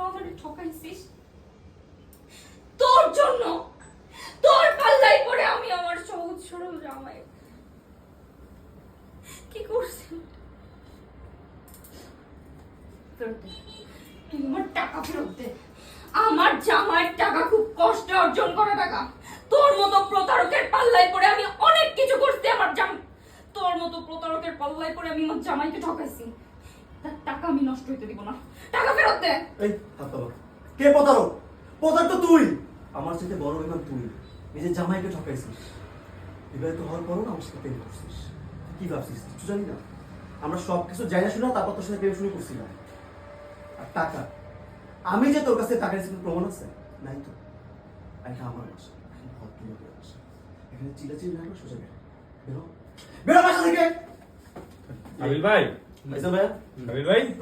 আমারে ঠকাইছিস তোর জন্য, তোর পাল্লাই পড়ে আমি আমার সহজ সরল জামাই কি করছি। তুই আমার টাকা ফেরত দে। আমার জামাইয়ের টাকা খুব কষ্টে অর্জন করা টাকা। তোর মতো প্রতারকের পাল্লাই পড়ে আমি অনেক কিছু করছি। তোর মতো প্রতারকের পাল্লাই পড়ে আমি আমার জামাইকে ঠকাইছি। তার টাকা আমি নষ্ট হইতে দিব না। টাকা ফেরত দে। এই কে প্রতারক? প্রতারক তো তুই। আমার সাথে বড় বেমান তুই। নিজের জামাইকে ঠকাইছিস। বিবাহিত হওয়ার পরও আমার সাথে প্রেম করছিস। কি ভাবছিস? কিছু জানি না। আমরা সব কিছু জানি না শুনে তারপর তোর সাথে প্রেম শুরু করছিলাম। আর টাকা, আমি যে তোর কাছে টাকা নিয়েছি প্রমাণ আছে? নাই তো। এটা আমার বাসা, ভদ্রলোকের বাসা। এখানে চিল্লাচিল্লি না সোজা বেরো, বেরো বাসা থেকে। আবিল ভাই, ভাইয়া আবিল ভাই।